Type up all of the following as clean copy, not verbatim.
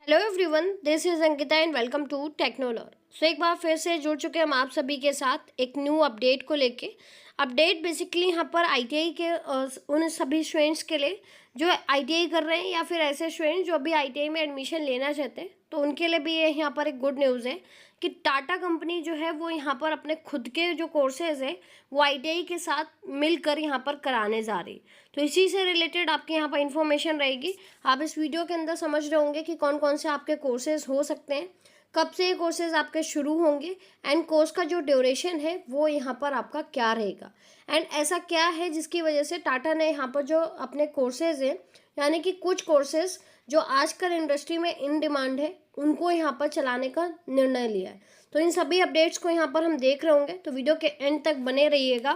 Hello everyone, this is Ankita and welcome to Technolor. So एक बार फिर से जुड़ चुके हैं हम आप सभी के साथ एक न्यू अपडेट को लेके। अपडेट बेसिकली यहाँ पर आईटीआई के उन सभी स्टूडेंट्स के लिए जो आईटीआई कर रहे हैं या फिर ऐसे स्टूडेंट्स जो अभी आईटीआई में एडमिशन लेना चाहते हैं, तो उनके लिए भी ये यहाँ पर एक गुड न्यूज़ है कि टाटा कंपनी जो है वो यहाँ पर अपने खुद के जो कोर्सेज है वो आईटीआई के साथ मिलकर यहाँ पर कराने जा रही। तो इसी से रिलेटेड आपके यहाँ पर इंफॉर्मेशन रहेगी। आप इस वीडियो के अंदर समझ रहे होंगे कि कौन कौन से आपके कोर्सेज हो सकते हैं, कब से ये कोर्सेज आपके शुरू होंगे एंड कोर्स का जो ड्यूरेशन है वो यहाँ पर आपका क्या रहेगा एंड ऐसा क्या है जिसकी वजह से टाटा ने यहाँ पर जो अपने कोर्सेज हैं, यानी कि कुछ कोर्सेज जो आजकल इंडस्ट्री में इन डिमांड है, उनको यहाँ पर चलाने का निर्णय लिया है। तो इन सभी अपडेट्स को यहाँ पर हम देख रहे होंगे, तो वीडियो के एंड तक बने रहिएगा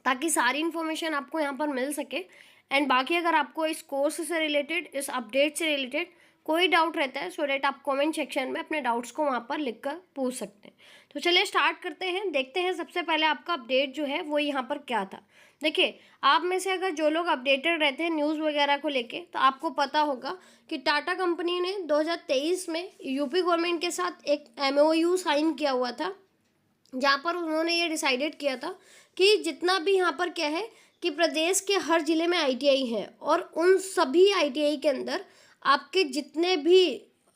ताकि सारी इन्फॉर्मेशन आपको यहाँ पर मिल सके। एंड बाकी अगर आपको इस कोर्स से रिलेटेड, इस अपडेट से रिलेटेड कोई डाउट रहता है, सो डेट आप कमेंट सेक्शन में अपने डाउट्स को वहाँ पर लिखकर पूछ सकते हैं। तो चलिए स्टार्ट करते हैं, देखते हैं सबसे पहले आपका अपडेट जो है वो यहाँ पर क्या था। देखिए, आप में से अगर जो लोग अपडेटेड रहते हैं न्यूज़ वगैरह को लेके, तो आपको पता होगा कि टाटा कंपनी ने 2023 में यूपी गवर्नमेंट के साथ एक MOU साइन किया हुआ था, जहाँ पर उन्होंने ये डिसाइडेड किया था कि जितना भी यहाँ पर क्या है कि प्रदेश के हर ज़िले में आईटीआई है और उन सभी आईटीआई के अंदर आपके जितने भी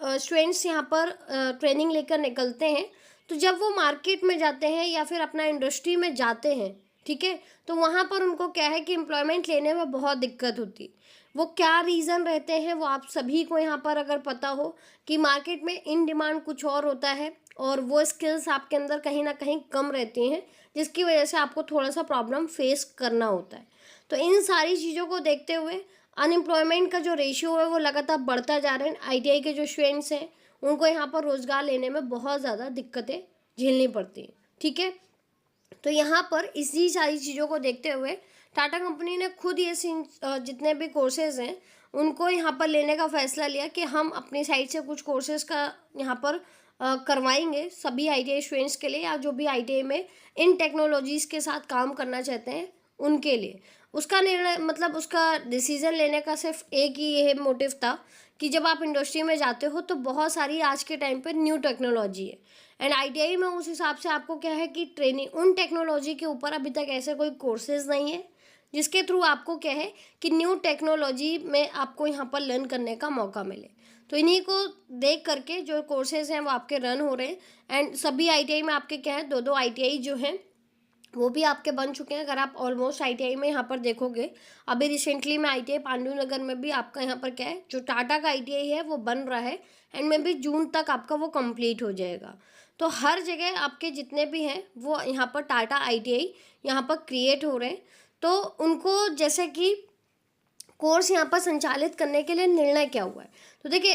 स्टूडेंट्स यहाँ पर ट्रेनिंग लेकर निकलते हैं, तो जब वो मार्केट में जाते हैं या फिर अपना इंडस्ट्री में जाते हैं, ठीक है, तो वहाँ पर उनको क्या है कि एम्प्लॉयमेंट लेने में बहुत दिक्कत होती। वो क्या रीज़न रहते हैं वो आप सभी को यहाँ पर अगर पता हो कि मार्केट में इन डिमांड कुछ और होता है और वो स्किल्स आपके अंदर कहीं ना कहीं कम रहती हैं, जिसकी वजह से आपको थोड़ा सा प्रॉब्लम फेस करना होता है। तो इन सारी चीज़ों को देखते हुए अनएम्प्लॉयमेंट का जो रेशियो है वो लगातार बढ़ता जा रहा है। आईटीआई के जो स्टूडेंट्स हैं उनको यहाँ पर रोज़गार लेने में बहुत ज़्यादा दिक्कतें झेलनी पड़ती हैं, ठीक है। तो यहाँ पर इसी सारी चीज़ों को देखते हुए टाटा कंपनी ने खुद ये जितने भी कोर्सेज हैं उनको यहाँ पर लेने का फैसला लिया कि हम अपनी साइड से कुछ कोर्सेज का यहाँ पर करवाएंगे सभी आईटीआई स्टूडेंट्स के लिए, या जो भी आईटीआई में इन टेक्नोलॉजीज़ के साथ काम करना चाहते हैं उनके लिए। उसका निर्णय मतलब उसका डिसीज़न लेने का सिर्फ एक ही ये मोटिव था कि जब आप इंडस्ट्री में जाते हो तो बहुत सारी आज के टाइम पे न्यू टेक्नोलॉजी है एंड आईटीआई में उस हिसाब से आपको क्या है कि ट्रेनिंग उन टेक्नोलॉजी के ऊपर अभी तक ऐसे कोई कोर्सेज नहीं है जिसके थ्रू आपको क्या है कि न्यू टेक्नोलॉजी में आपको यहाँ पर लर्न करने का मौका मिले। तो इन्हीं को देख करके जो कोर्सेज हैं वो आपके रन हो रहे हैं एंड सभी आईटीआई में आपके क्या है, दो दो आईटीआई जो हैं वो भी आपके बन चुके हैं। अगर आप ऑलमोस्ट आईटीआई में यहाँ पर देखोगे, अभी रिसेंटली में आईटीआई पांडु नगर में भी आपका यहाँ पर क्या है, जो टाटा का आईटीआई है वो बन रहा है एंड में भी जून तक आपका वो कंप्लीट हो जाएगा। तो हर जगह आपके जितने भी हैं वो यहाँ पर टाटा आईटीआई यहाँ पर क्रिएट हो रहे हैं। तो उनको जैसे कि कोर्स यहाँ पर संचालित करने के लिए निर्णय क्या हुआ है, तो देखिए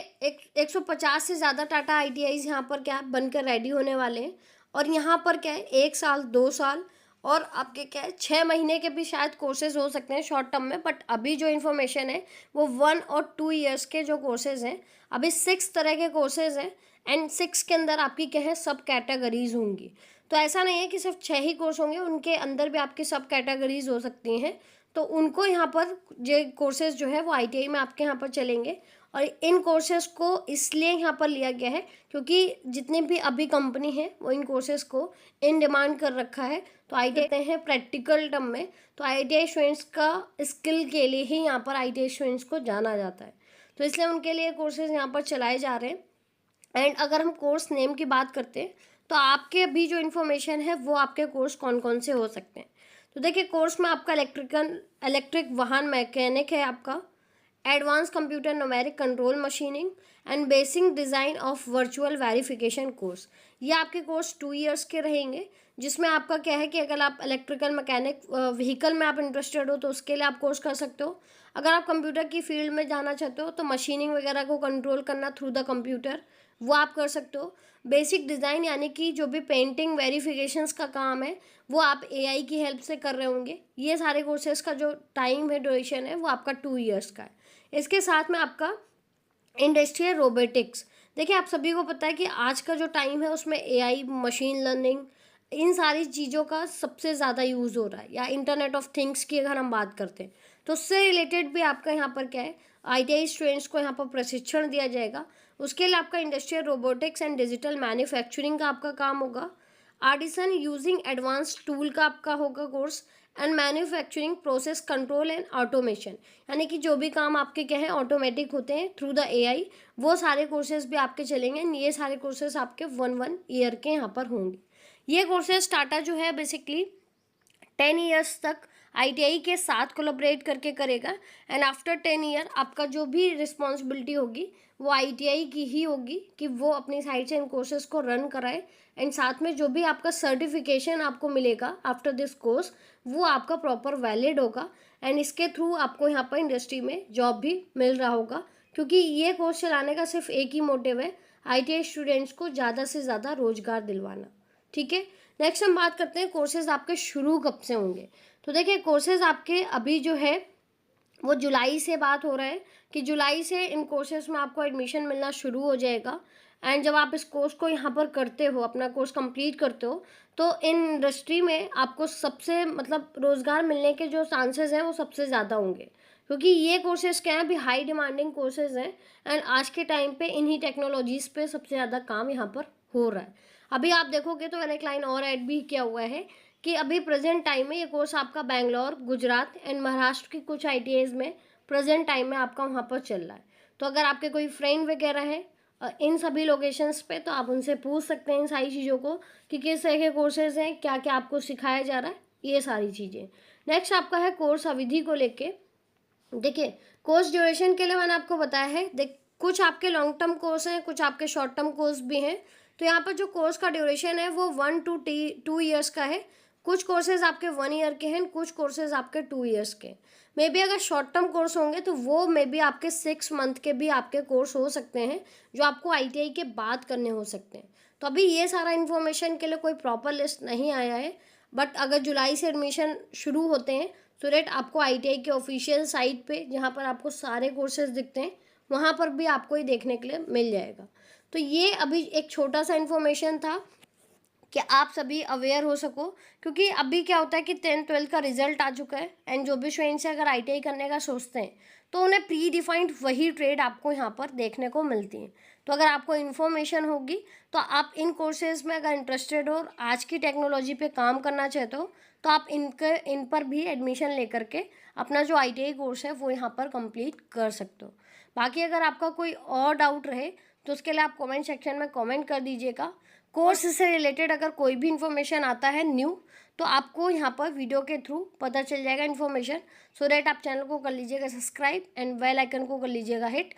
150 से ज़्यादा टाटा आईटीआईज यहाँ पर क्या बनकर रेडी होने वाले हैं और यहाँ पर क्या है 1 साल 2 साल और आपके क्या है 6 महीने के भी शायद कोर्सेज हो सकते हैं शॉर्ट टर्म में, बट अभी जो इन्फॉर्मेशन है वो 1 और 2 ईयर्स के जो कोर्सेज हैं, अभी 6 तरह के कोर्सेज हैं एंड 6 के अंदर आपकी क्या है सब कैटेगरीज होंगी। तो ऐसा नहीं है कि सिर्फ 6 ही कोर्स होंगे, उनके अंदर भी आपकी सब कैटेगरीज हो सकती हैं। तो उनको यहाँ पर जो कोर्सेज जो है वो आईटीआई में आपके यहाँ पर चलेंगे और इन कोर्सेज को इसलिए यहाँ पर लिया गया है क्योंकि जितनी भी अभी कंपनी है वो इन कोर्सेज को इन डिमांड कर रखा है। तो आईटीआई हैं प्रैक्टिकल टर्म में, तो आईटीआई स्टूडेंट्स का स्किल के लिए ही यहाँ पर आईटीआई स्टूडेंट्स को जाना जाता है, तो इसलिए उनके लिए कोर्सेज यहाँ पर चलाए जा रहे हैं। एंड अगर हम कोर्स नेम की बात करते हैं तो आपके अभी जो इन्फॉर्मेशन है वो आपके कोर्स कौन कौन से हो सकते हैं। तो देखिए, कोर्स में आपका इलेक्ट्रिक वाहन मैकेनिक है, आपका advance computer numeric control machining and basic design of virtual verification course. ये आपके कोर्स 2 ईयर्स के रहेंगे, जिसमें आपका क्या है कि अगर आप इलेक्ट्रिकल मैकेनिक व्हीकल में आप इंटरेस्टेड हो तो उसके लिए आप कोर्स कर सकते हो। अगर आप कंप्यूटर की फील्ड में जाना चाहते हो तो मशीनिंग वगैरह को कंट्रोल करना थ्रू द कंप्यूटर वो आप कर सकते हो। बेसिक डिज़ाइन यानी कि जो भी पेंटिंग वेरिफिकेशंस का काम है वो आप एआई की हेल्प से कर रहे होंगे। ये सारे कोर्सेज का जो टाइम है, ड्यूरेशन है, वो आपका 2 ईयर्स का है। इसके साथ में आपका इंडस्ट्रियल रोबोटिक्स। देखिए, आप सभी को पता है कि आज का जो टाइम है उसमें एआई, मशीन लर्निंग, इन सारी चीज़ों का सबसे ज़्यादा यूज़ हो रहा है, या इंटरनेट ऑफ थिंग्स की अगर हम बात करते हैं तो उससे रिलेटेड भी आपका यहाँ पर क्या है, आईटीआई स्टूडेंट्स को यहाँ पर प्रशिक्षण दिया जाएगा। उसके लिए आपका industrial robotics and digital manufacturing का आपका काम होगा। आर्टिसन यूजिंग एडवांस टूल का आपका होगा course. And manufacturing process control and automation, यानी कि जो भी काम आपके क्या है ऑटोमेटिक होते हैं थ्रू द एआई, वो सारे कोर्सेज भी आपके चलेंगे। ये सारे कोर्सेज आपके 1 ईयर के यहाँ पर होंगे। ये कोर्सेज टाटा जो है बेसिकली 10 ईयर्स तक आईटीआई के साथ कोलैबोरेट करके करेगा। एंड आफ्टर 10 ईयर आपका जो भी रिस्पॉन्सिबिलिटी होगी वो आईटीआई की ही होगी कि वो अपनी साइड से इन कोर्सेज को रन कराए। एंड साथ में जो भी आपका सर्टिफिकेशन आपको मिलेगा आफ्टर दिस कोर्स वो आपका प्रॉपर वैलिड होगा। एंड इसके थ्रू आपको यहाँ पर इंडस्ट्री में जॉब भी मिल रहा होगा, क्योंकि ये कोर्स चलाने का सिर्फ एक ही मोटिव है, आईटीआई स्टूडेंट्स को ज़्यादा से ज़्यादा रोजगार दिलवाना। ठीक है, नेक्स्ट हम बात करते हैं कोर्सेज आपके शुरू कब से होंगे। तो देखिए कोर्सेज आपके अभी जो है वो जुलाई से बात हो रहा है कि जुलाई से इन कोर्सेज में आपको एडमिशन मिलना शुरू हो जाएगा। एंड जब आप इस कोर्स को यहाँ पर करते हो, अपना कोर्स कंप्लीट करते हो, तो इन इंडस्ट्री में आपको सबसे मतलब रोज़गार मिलने के जो चांसेस हैं वो सबसे ज़्यादा होंगे, क्योंकि ये कोर्सेज क्या हैं अभी हाई डिमांडिंग कोर्सेज हैं। एंड आज के टाइम पे इन्हीं टेक्नोलॉजीज़ पे सबसे ज़्यादा काम यहाँ पर हो रहा है। अभी आप देखोगे तो मैंने एक लाइन और ऐड भी किया हुआ है कि अभी प्रेजेंट टाइम में ये कोर्स आपका बेंगलोर, गुजरात एंड महाराष्ट्र की कुछ आईटीआईज में प्रेजेंट टाइम में आपका वहाँ पर चल रहा है। तो अगर आपके कोई फ्रेंड वगैरह हैं इन सभी लोकेशंस पे, तो आप उनसे पूछ सकते हैं इन सारी चीज़ों को कि किस तरह के कोर्सेज हैं, क्या क्या आपको सिखाया जा रहा है, ये सारी चीज़ें। नेक्स्ट आपका है कोर्स अवधि को लेके। देखिए कोर्स ड्यूरेशन के लिए मैंने आपको बताया है, कुछ आपके लॉन्ग टर्म कोर्स हैं, कुछ आपके शॉर्ट टर्म कोर्स भी हैं। तो यहाँ पर जो कोर्स का ड्यूरेशन है वो 1 to 2 ईयर्स का है। कुछ कोर्सेज आपके 1 ईयर के हैं, कुछ कोर्सेज आपके 2 ईयर्स के। मे बी अगर शॉर्ट टर्म कोर्स होंगे तो वो मे बी आपके 6 मंथ के भी आपके कोर्स हो सकते हैं, जो आपको आईटीआई के बाद करने हो सकते हैं। तो अभी ये सारा इन्फॉर्मेशन के लिए कोई प्रॉपर लिस्ट नहीं आया है, बट अगर जुलाई से एडमिशन शुरू होते हैं तो रेट आपको आईटीआई के ऑफिशियल साइट पे जहाँ पर आपको सारे कोर्सेज दिखते हैं वहाँ पर भी आपको ये देखने के लिए मिल जाएगा। तो ये अभी एक छोटा सा इन्फॉर्मेशन था कि आप सभी अवेयर हो सको, क्योंकि अभी क्या होता है कि 10th 12th का रिजल्ट आ चुका है। एंड जो भी स्टूडेंट्स अगर आईटीआई करने का सोचते हैं तो उन्हें प्री डिफाइंड वही ट्रेड आपको यहाँ पर देखने को मिलती है। तो अगर आपको इन्फॉर्मेशन होगी तो आप इन कोर्सेज में अगर इंटरेस्टेड हो और आज की टेक्नोलॉजी पे काम करना चाहते हो तो आप इन पर भी एडमिशन लेकर के अपना जो आईटीआई कोर्स है वो यहाँ पर कंप्लीट कर सकते हो। बाकी अगर आपका कोई और डाउट रहे तो उसके लिए आप कमेंट सेक्शन में कमेंट कर दीजिएगा। कोर्स से रिलेटेड अगर कोई भी इन्फॉर्मेशन आता है न्यू तो आपको यहाँ पर वीडियो के थ्रू पता चल जाएगा इन्फॉर्मेशन। सो दैट आप चैनल को कर लीजिएगा सब्सक्राइब एंड बेल आइकन को कर लीजिएगा हिट,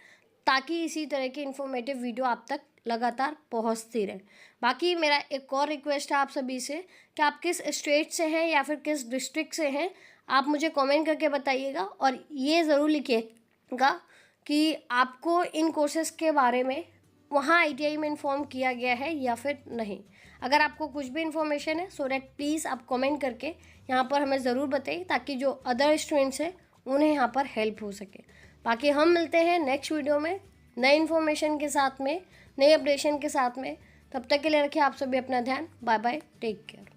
ताकि इसी तरह की इन्फॉर्मेटिव वीडियो आप तक लगातार पहुँचती रहे। बाकी मेरा एक और रिक्वेस्ट है आप सभी से कि आप किस स्टेट से हैं या फिर किस डिस्ट्रिक्ट से हैं, आप मुझे कमेंट करके बताइएगा। और ये ज़रूर लिखिएगा कि आपको इन कोर्सेज़ के बारे में वहाँ आईटीआई में इन्फॉर्म किया गया है या फिर नहीं। अगर आपको कुछ भी इन्फॉर्मेशन है सो दैट प्लीज़ आप कमेंट करके यहाँ पर हमें ज़रूर बताइए, ताकि जो अदर स्टूडेंट्स हैं उन्हें यहाँ पर हेल्प हो सके। बाकी हम मिलते हैं नेक्स्ट वीडियो में नए इन्फॉर्मेशन के साथ में, नए अपडेशन के साथ में। तब तक के लिए रखिए आप सभी अपना ध्यान। Bye bye, take care.